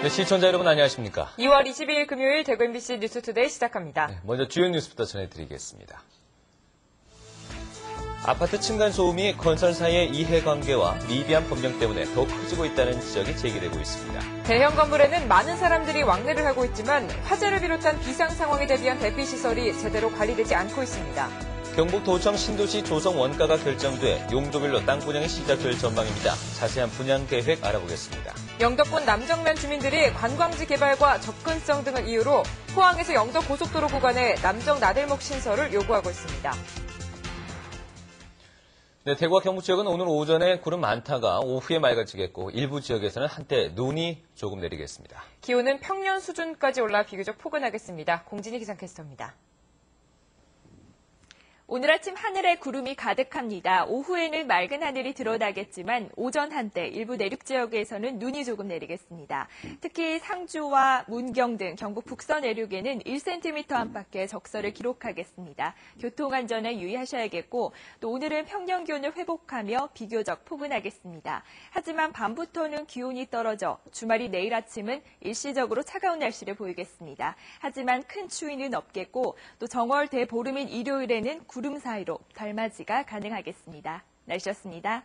네, 시청자 여러분 안녕하십니까? 2월 22일 금요일 대구 MBC 뉴스투데이 시작합니다. 네, 먼저 주요 뉴스부터 전해드리겠습니다. 아파트 층간소음이 건설사의 이해관계와 미비한 법령 때문에 더 커지고 있다는 지적이 제기되고 있습니다. 대형 건물에는 많은 사람들이 왕래를 하고 있지만 화재를 비롯한 비상 상황에 대비한 대피시설이 제대로 관리되지 않고 있습니다. 경북도청 신도시 조성 원가가 결정돼 용도별로 땅 분양이 시작될 전망입니다. 자세한 분양 계획 알아보겠습니다. 영덕군 남정면 주민들이 관광지 개발과 접근성 등을 이유로 포항에서 영덕 고속도로 구간에 남정 나들목 신설을 요구하고 있습니다. 네, 대구와 경북 지역은 오늘 오전에 구름 많다가 오후에 맑아지겠고 일부 지역에서는 한때 눈이 조금 내리겠습니다. 기온은 평년 수준까지 올라 비교적 포근하겠습니다. 공진희 기상캐스터입니다. 오늘 아침 하늘에 구름이 가득합니다. 오후에는 맑은 하늘이 드러나겠지만 오전 한때 일부 내륙 지역에서는 눈이 조금 내리겠습니다. 특히 상주와 문경 등 경북 북서 내륙에는 1cm 안팎의 적설을 기록하겠습니다. 교통안전에 유의하셔야겠고 또 오늘은 평년 기온을 회복하며 비교적 포근하겠습니다. 하지만 밤부터는 기온이 떨어져 주말이 내일 아침은 일시적으로 차가운 날씨를 보이겠습니다. 하지만 큰 추위는 없겠고 또 정월 대보름인 일요일에는 구름 사이로 덜맞이가 가능하겠습니다. 날씨였습니다.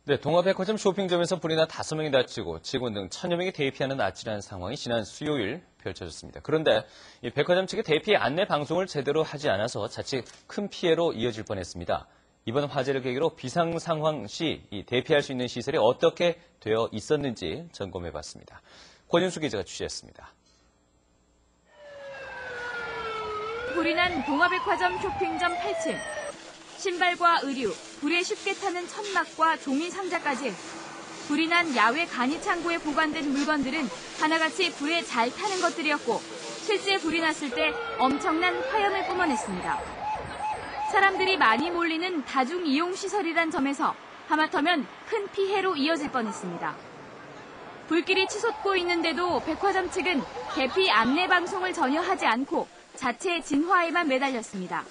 네, 동아백화점 쇼핑점에서 불이 나 5명이 다치고 직원 등 1000여 명이 대피하는 아찔한 상황이 지난 수요일 펼쳐졌습니다. 그런데 이 백화점 측의 대피 안내 방송을 제대로 하지 않아서 자칫 큰 피해로 이어질 뻔했습니다. 이번 화재를 계기로 비상 상황 시 대피할 수 있는 시설이 어떻게 되어 있었는지 점검해봤습니다. 권윤수 기자가 취재했습니다. 불이 난 동아백화점 쇼핑점 8층. 신발과 의류, 불에 쉽게 타는 천막과 종이 상자까지 불이 난 야외 간이 창고에 보관된 물건들은 하나같이 불에 잘 타는 것들이었고 실제 불이 났을 때 엄청난 화염을 뿜어냈습니다. 사람들이 많이 몰리는 다중이용시설이란 점에서 하마터면 큰 피해로 이어질 뻔했습니다. 불길이 치솟고 있는데도 백화점 측은 대피 안내 방송을 전혀 하지 않고 자체 진화에만 매달렸습니다.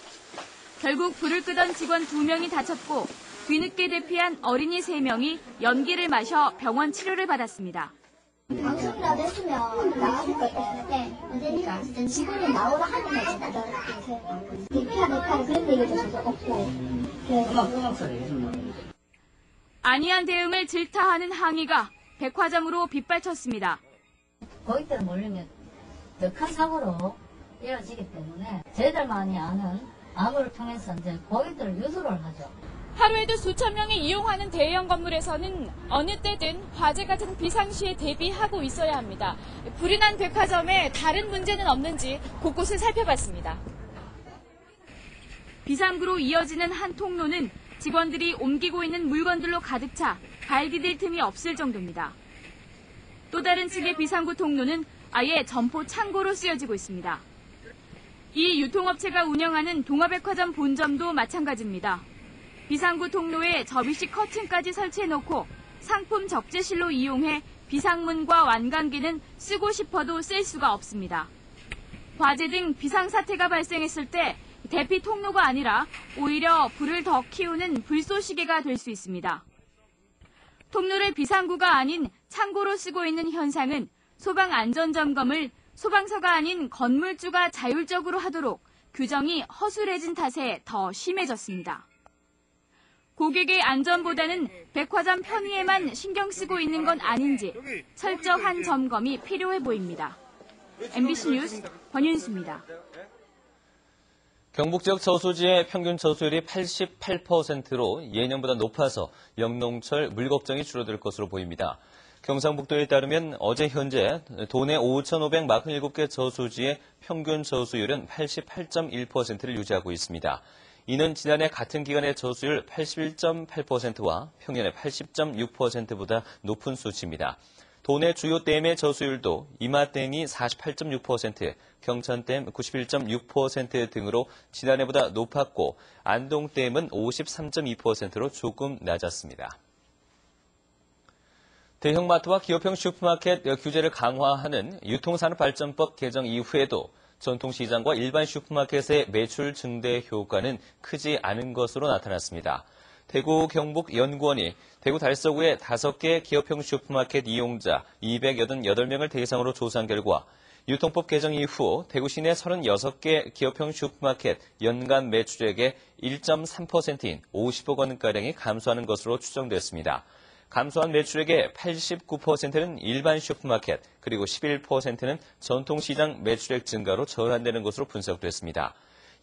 결국 불을 끄던 직원 2명이 다쳤고 뒤늦게 대피한 어린이 3명이 연기를 마셔 병원 치료를 받았습니다. 방송이라도 했으면 나갔을 것 같은데 언제니까 진짜 직원이 나오라 하는 거지 나도 대피하는 그런 얘기도 전혀 없고 안이한 대응을 질타하는 항의가 백화점으로 빗발쳤습니다. 고객들 몰리면 더 큰 사고로 이어지기 때문에 저희들만이 아는 암호를 통해서 이제 고객들을 유도를 하죠. 하루에도 수천 명이 이용하는 대형 건물에서는 어느 때든 화재 같은 비상시에 대비하고 있어야 합니다. 불이 난 백화점에 다른 문제는 없는지 곳곳을 살펴봤습니다. 비상구로 이어지는 한 통로는 직원들이 옮기고 있는 물건들로 가득 차 발 디딜 틈이 없을 정도입니다. 또 다른 층의 비상구 통로는 아예 점포 창고로 쓰여지고 있습니다. 이 유통업체가 운영하는 동아백화점 본점도 마찬가지입니다. 비상구 통로에 접이식 커튼까지 설치해놓고 상품 적재실로 이용해 비상문과 완강기는 쓰고 싶어도 쓸 수가 없습니다. 화재 등 비상사태가 발생했을 때 대피 통로가 아니라 오히려 불을 더 키우는 불쏘시개가 될 수 있습니다. 통로를 비상구가 아닌 창고로 쓰고 있는 현상은 소방 안전점검을 소방서가 아닌 건물주가 자율적으로 하도록 규정이 허술해진 탓에 더 심해졌습니다. 고객의 안전보다는 백화점 편의에만 신경 쓰고 있는 건 아닌지 철저한 점검이 필요해 보입니다. MBC 뉴스 권윤수입니다. 경북 지역 저수지의 평균 저수율이 88%로 예년보다 높아서 영농철 물 걱정이 줄어들 것으로 보입니다. 경상북도에 따르면 어제 현재 도내 5,547개 저수지의 평균 저수율은 88.1%를 유지하고 있습니다. 이는 지난해 같은 기간의 저수율 81.8%와 평년의 80.6%보다 높은 수치입니다. 도내 주요 댐의 저수율도 이마댐이 48.6%, 경천댐 91.6% 등으로 지난해보다 높았고 안동댐은 53.2%로 조금 낮았습니다. 대형마트와 기업형 슈퍼마켓 규제를 강화하는 유통산업발전법 개정 이후에도 전통시장과 일반 슈퍼마켓의 매출 증대 효과는 크지 않은 것으로 나타났습니다. 대구 경북 연구원이 대구 달서구의 5개 기업형 슈퍼마켓 이용자 288명을 대상으로 조사한 결과 유통법 개정 이후 대구 시내 36개 기업형 슈퍼마켓 연간 매출액의 1.3%인 50억 원가량이 감소하는 것으로 추정됐습니다. 감소한 매출액의 89%는 일반 슈퍼마켓, 그리고 11%는 전통시장 매출액 증가로 전환되는 것으로 분석됐습니다.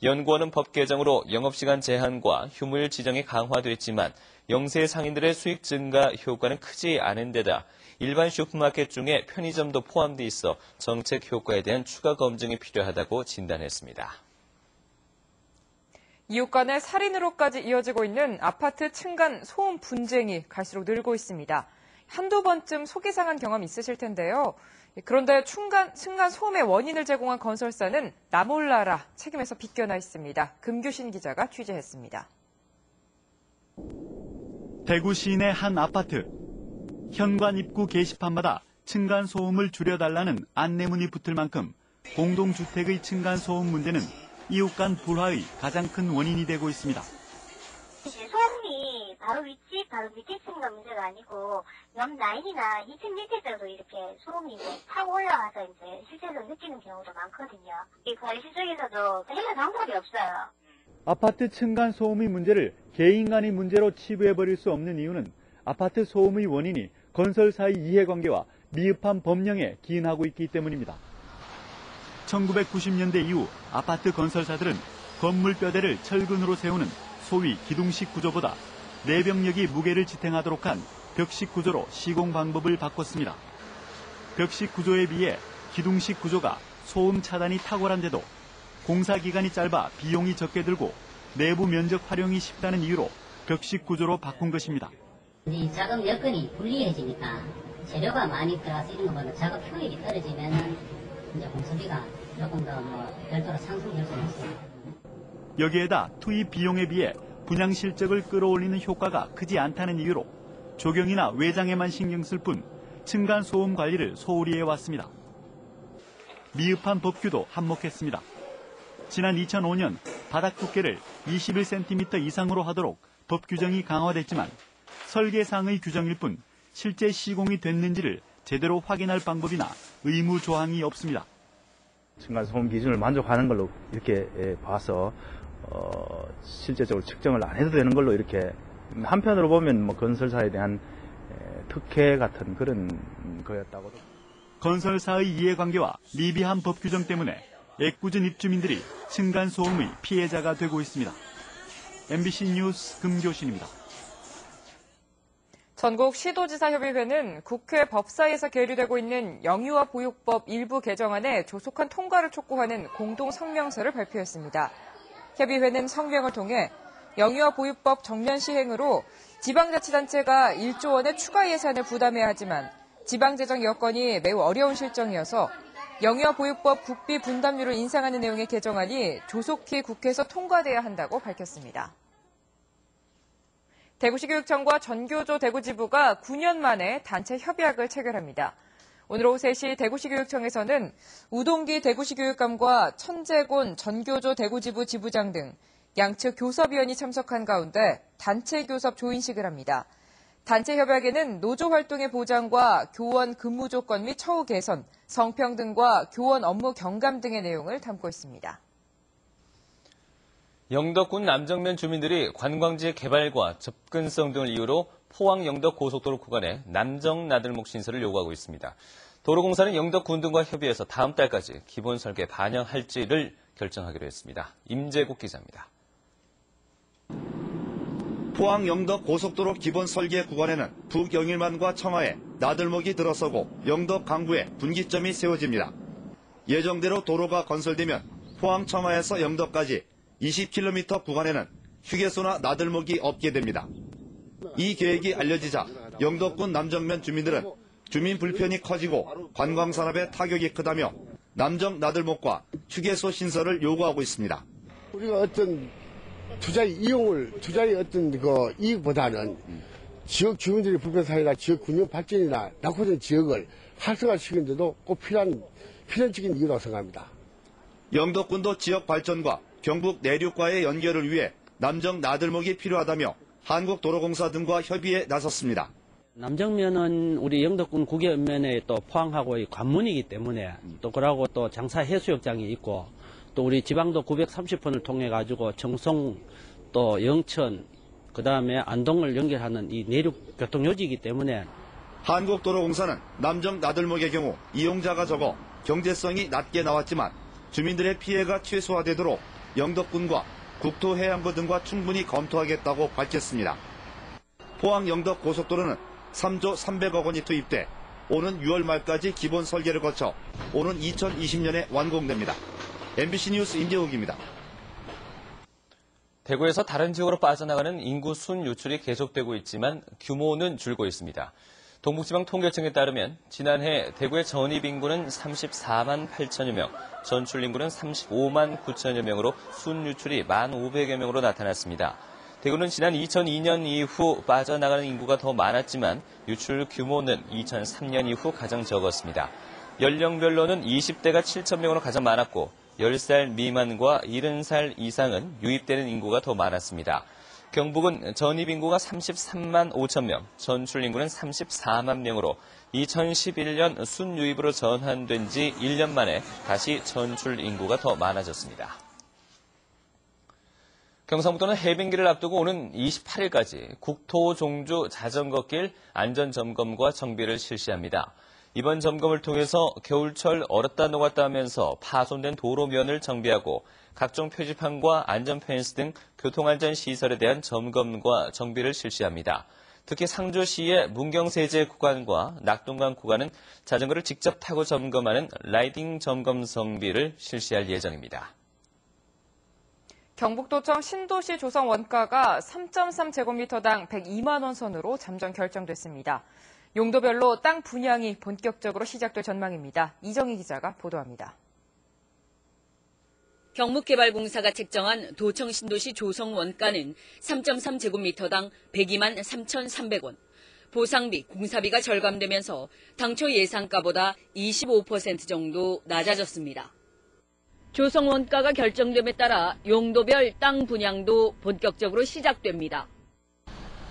연구원은 법 개정으로 영업시간 제한과 휴무일 지정이 강화됐지만 영세 상인들의 수익 증가 효과는 크지 않은 데다 일반 슈퍼마켓 중에 편의점도 포함돼 있어 정책 효과에 대한 추가 검증이 필요하다고 진단했습니다. 이웃 간의 살인으로까지 이어지고 있는 아파트 층간 소음 분쟁이 갈수록 늘고 있습니다. 한두 번쯤 속이 상한 경험 있으실 텐데요. 그런데 층간 소음의 원인을 제공한 건설사는 나 몰라라 책임에서 비껴나 있습니다. 금규신 기자가 취재했습니다. 대구 시내 한 아파트. 현관 입구 게시판마다 층간 소음을 줄여달라는 안내문이 붙을 만큼 공동주택의 층간 소음 문제는 이웃 간 불화의 가장 큰 원인이 되고 있습니다. 소음이 바로 밑에 층간 문제가 아니고 옆 라인이나 2층 밑에서도 이렇게 소음이 타고 올라와서 실제로 느끼는 경우도 많거든요. 이 관리실 쪽에서도 해결 방법이 없어요. 아파트 층간 소음의 문제를 개인 간의 문제로 치부해버릴 수 없는 이유는 아파트 소음의 원인이 건설사의 이해관계와 미흡한 법령에 기인하고 있기 때문입니다. 1990년대 이후 아파트 건설사들은 건물 뼈대를 철근으로 세우는 소위 기둥식 구조보다 내병력이 무게를 지탱하도록 한 벽식 구조로 시공 방법을 바꿨습니다. 벽식 구조에 비해 기둥식 구조가 소음 차단이 탁월한데도 공사 기간이 짧아 비용이 적게 들고 내부 면적 활용이 쉽다는 이유로 벽식 구조로 바꾼 것입니다. 이 작업 여건이 불리해지니까 재료가 많이 들어가서 이런 거보다 작업 효율이 떨어지면은 이제 공사비가 조금 더 별도로 상승될 수 있습니다. 여기에다 투입 비용에 비해 분양 실적을 끌어올리는 효과가 크지 않다는 이유로 조경이나 외장에만 신경 쓸 뿐 층간 소음 관리를 소홀히 해왔습니다. 미흡한 법규도 한몫했습니다. 지난 2005년 바닥 두께를 21cm 이상으로 하도록 법 규정이 강화됐지만 설계상의 규정일 뿐 실제 시공이 됐는지를 제대로 확인할 방법이나 의무 조항이 없습니다. 층간소음 기준을 만족하는 걸로 이렇게 봐서 실제적으로 측정을 안 해도 되는 걸로 이렇게 한편으로 보면 뭐 건설사에 대한 특혜 같은 그런 거였다고도. 건설사의 이해관계와 미비한 법 규정 때문에 애꿎은 입주민들이 층간소음의 피해자가 되고 있습니다. MBC 뉴스 금교신입니다. 전국 시도지사협의회는 국회 법사위에서 계류되고 있는 영유아 보육법 일부 개정안의 조속한 통과를 촉구하는 공동 성명서를 발표했습니다. 협의회는 성명을 통해 영유아 보육법 정면 시행으로 지방자치단체가 1조 원의 추가 예산을 부담해야 하지만 지방재정 여건이 매우 어려운 실정이어서 영유아 보육법 국비 분담률을 인상하는 내용의 개정안이 조속히 국회에서 통과돼야 한다고 밝혔습니다. 대구시 교육청과 전교조 대구지부가 9년 만에 단체 협약을 체결합니다. 오늘 오후 3시 대구시 교육청에서는 우동기 대구시 교육감과 천재곤 전교조 대구지부 지부장 등 양측 교섭위원이 참석한 가운데 단체 교섭 조인식을 합니다. 단체 협약에는 노조 활동의 보장과 교원 근무 조건 및 처우 개선, 성평등과 교원 업무 경감 등의 내용을 담고 있습니다. 영덕군 남정면 주민들이 관광지 개발과 접근성 등을 이유로 포항 영덕 고속도로 구간에 남정 나들목 신설을 요구하고 있습니다. 도로공사는 영덕군 등과 협의해서 다음 달까지 기본 설계 반영할지를 결정하기로 했습니다. 임재국 기자입니다. 포항 영덕 고속도로 기본 설계 구간에는 북영일만과 청하에 나들목이 들어서고 영덕 강구에 분기점이 세워집니다. 예정대로 도로가 건설되면 포항 청하에서 영덕까지 20km 구간에는 휴게소나 나들목이 없게 됩니다. 이 계획이 알려지자 영덕군 남정면 주민들은 주민 불편이 커지고 관광산업에 타격이 크다며 남정 나들목과 휴게소 신설을 요구하고 있습니다. 우리가 어떤 투자의 어떤 이익보다는 지역 주민들의 불편 사회나 지역 군용 발전이나 낙후된 지역을 활성화시키는데도 꼭 필연적인 이유라고 생각합니다. 영덕군도 지역 발전과 경북 내륙과의 연결을 위해 남정 나들목이 필요하다며 한국도로공사 등과 협의에 나섰습니다. 남정면은 우리 영덕군 국외면에 또 포항하고 관문이기 때문에 또 그러고 또 장사 해수욕장이 있고 또 우리 지방도 930번을 통해 가지고 청송 또 영천 그다음에 안동을 연결하는 이 내륙 교통 요지이기 때문에 한국도로공사는 남정 나들목의 경우 이용자가 적어 경제성이 낮게 나왔지만 주민들의 피해가 최소화되도록 영덕군과 국토해양부 등과 충분히 검토하겠다고 밝혔습니다. 포항 영덕 고속도로는 3조 300억 원이 투입돼 오는 6월 말까지 기본 설계를 거쳐 오는 2020년에 완공됩니다. MBC 뉴스 임재욱입니다. 대구에서 다른 지역으로 빠져나가는 인구 순 유출이 계속되고 있지만 규모는 줄고 있습니다. 동북지방통계청에 따르면 지난해 대구의 전입 인구는 34만 8천여 명, 전출 인구는 35만 9천여 명으로 순 유출이 1,500여 명으로 나타났습니다. 대구는 지난 2002년 이후 빠져나가는 인구가 더 많았지만 유출 규모는 2003년 이후 가장 적었습니다. 연령별로는 20대가 7천 명으로 가장 많았고 10살 미만과 70살 이상은 유입되는 인구가 더 많았습니다. 경북은 전입 인구가 33만 5천 명, 전출 인구는 34만 명으로 2011년 순유입으로 전환된 지 1년 만에 다시 전출 인구가 더 많아졌습니다. 경상북도는 해빙기를 앞두고 오는 28일까지 국토종주 자전거길 안전점검과 정비를 실시합니다. 이번 점검을 통해서 겨울철 얼었다 녹았다 하면서 파손된 도로면을 정비하고 각종 표지판과 안전펜스 등 교통안전시설에 대한 점검과 정비를 실시합니다. 특히 상주시의 문경세제 구간과 낙동강 구간은 자전거를 직접 타고 점검하는 라이딩 점검 정비를 실시할 예정입니다. 경북도청 신도시 조성 원가가 3.3제곱미터당 102만 원 선으로 잠정 결정됐습니다. 용도별로 땅 분양이 본격적으로 시작될 전망입니다. 이정희 기자가 보도합니다. 경북개발공사가 책정한 도청 신도시 조성 원가는 3.3제곱미터당 102만 3,300원. 보상비, 공사비가 절감되면서 당초 예상가보다 25% 정도 낮아졌습니다. 조성 원가가 결정됨에 따라 용도별 땅 분양도 본격적으로 시작됩니다.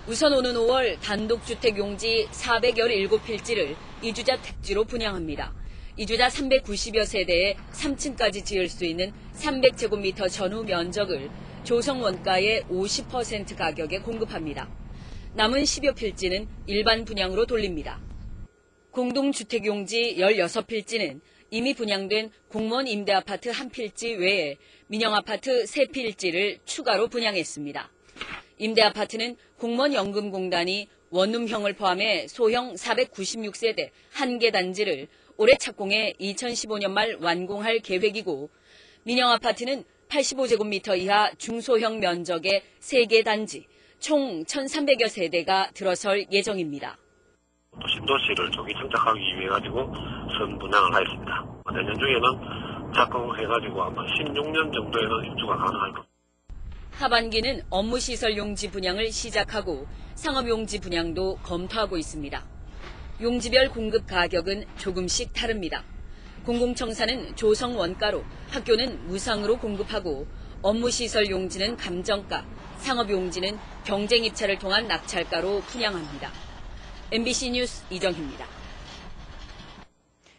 우선 오는 5월 단독주택 용지 417필지를 이주자 택지로 분양합니다. 이주자 390여 세대에 3층까지 지을 수 있는 300제곱미터 전후 면적을 조성 원가의 50% 가격에 공급합니다. 남은 10여 필지는 일반 분양으로 돌립니다. 공동주택 용지 16필지는 이미 분양된 공무원 임대아파트 1필지 외에 민영아파트 3필지를 추가로 분양했습니다. 임대아파트는 공무원연금공단이 원룸형을 포함해 소형 496세대 1개 단지를 올해 착공해 2015년 말 완공할 계획이고 민영아파트는 85제곱미터 이하 중소형 면적의 3개 단지 총 1,300여 세대가 들어설 예정입니다. 또 신도시를 조기 정착하기 위해 가지고 선분양을 하였습니다. 내년 중에는 착공해가지고 아마 16년 정도에는 입주가 가능할 겁니다. 하반기는 업무시설 용지 분양을 시작하고 상업용지 분양도 검토하고 있습니다. 용지별 공급 가격은 조금씩 다릅니다. 공공청사는 조성 원가로, 학교는 무상으로 공급하고 업무시설 용지는 감정가, 상업용지는 경쟁 입찰을 통한 낙찰가로 분양합니다. MBC 뉴스 이정희입니다.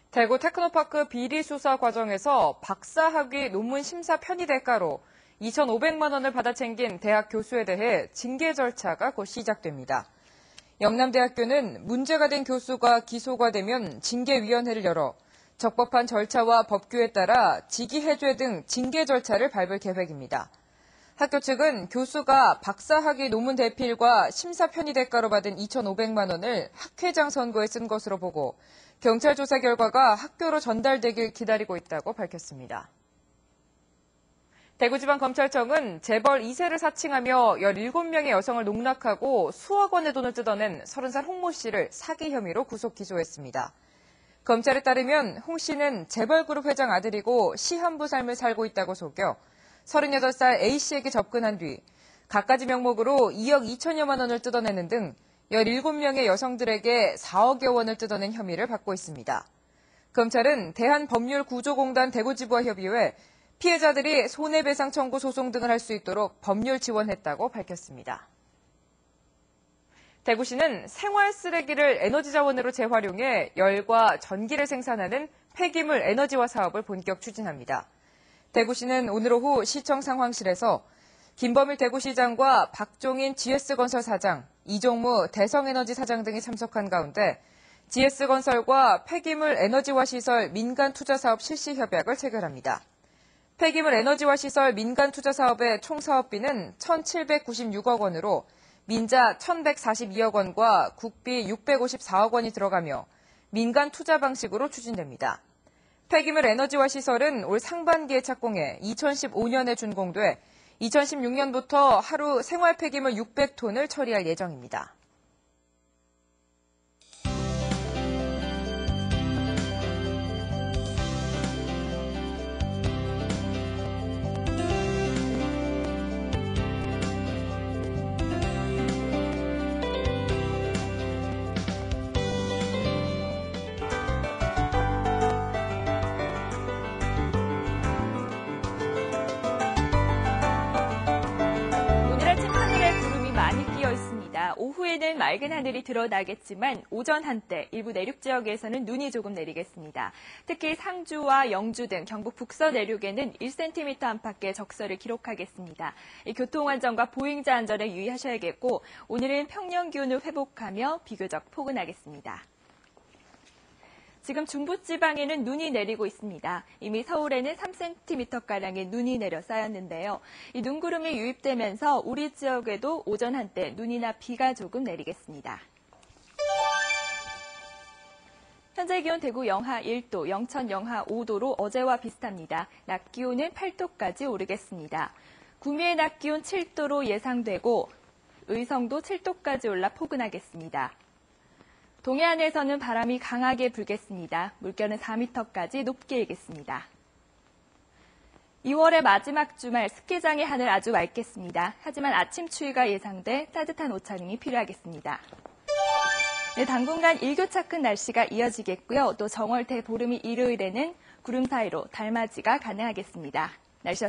대구 테크노파크 비리 수사 과정에서 박사학위 논문 심사 편의 대가로 2,500만 원을 받아 챙긴 대학 교수에 대해 징계 절차가 곧 시작됩니다. 영남대학교는 문제가 된 교수가 기소가 되면 징계위원회를 열어 적법한 절차와 법규에 따라 직위해제 등 징계 절차를 밟을 계획입니다. 학교 측은 교수가 박사학위 논문 대필과 심사 편의 대가로 받은 2,500만 원을 학회장 선거에 쓴 것으로 보고 경찰 조사 결과가 학교로 전달되길 기다리고 있다고 밝혔습니다. 대구지방검찰청은 재벌 2세를 사칭하며 17명의 여성을 농락하고 수억 원의 돈을 뜯어낸 30살 홍모 씨를 사기 혐의로 구속 기소했습니다. 검찰에 따르면 홍 씨는 재벌그룹 회장 아들이고 시한부 삶을 살고 있다고 속여 38살 A 씨에게 접근한 뒤 갖가지 명목으로 2억 2천여만 원을 뜯어내는 등 17명의 여성들에게 4억여 원을 뜯어낸 혐의를 받고 있습니다. 검찰은 대한법률구조공단 대구지부와 협의해 피해자들이 손해배상 청구 소송 등을 할 수 있도록 법률 지원했다고 밝혔습니다. 대구시는 생활 쓰레기를 에너지 자원으로 재활용해 열과 전기를 생산하는 폐기물 에너지화 사업을 본격 추진합니다. 대구시는 오늘 오후 시청 상황실에서 김범일 대구시장과 박종인 GS건설 사장, 이종무 대성에너지 사장 등이 참석한 가운데 GS건설과 폐기물 에너지화 시설 민간 투자 사업 실시 협약을 체결합니다. 폐기물 에너지화 시설 민간 투자 사업의 총 사업비는 1,796억 원으로 민자 1,142억 원과 국비 654억 원이 들어가며 민간 투자 방식으로 추진됩니다. 폐기물 에너지화 시설은 올 상반기에 착공해 2015년에 준공돼 2016년부터 하루 생활 폐기물 600톤을 처리할 예정입니다. 오후에는 맑은 하늘이 드러나겠지만 오전 한때 일부 내륙 지역에서는 눈이 조금 내리겠습니다. 특히 상주와 영주 등 경북 북서 내륙에는 1cm 안팎의 적설을 기록하겠습니다. 교통안전과 보행자 안전에 유의하셔야겠고 오늘은 평년 기온을 회복하며 비교적 포근하겠습니다. 지금 중부지방에는 눈이 내리고 있습니다. 이미 서울에는 3cm가량의 눈이 내려 쌓였는데요. 이 눈구름이 유입되면서 우리 지역에도 오전 한때 눈이나 비가 조금 내리겠습니다. 현재 기온 대구 영하 1도, 영천 영하 5도로 어제와 비슷합니다. 낮 기온은 8도까지 오르겠습니다. 구미의 낮 기온 7도로 예상되고 의성도 7도까지 올라 포근하겠습니다. 동해안에서는 바람이 강하게 불겠습니다. 물결은 4m까지 높게 일겠습니다. 2월의 마지막 주말 스키장의 하늘 아주 맑겠습니다. 하지만 아침 추위가 예상돼 따뜻한 옷차림이 필요하겠습니다. 네, 당분간 일교차 큰 날씨가 이어지겠고요. 또 정월 대보름이 일요일에는 구름 사이로 달맞이가 가능하겠습니다. 날씨였습니다.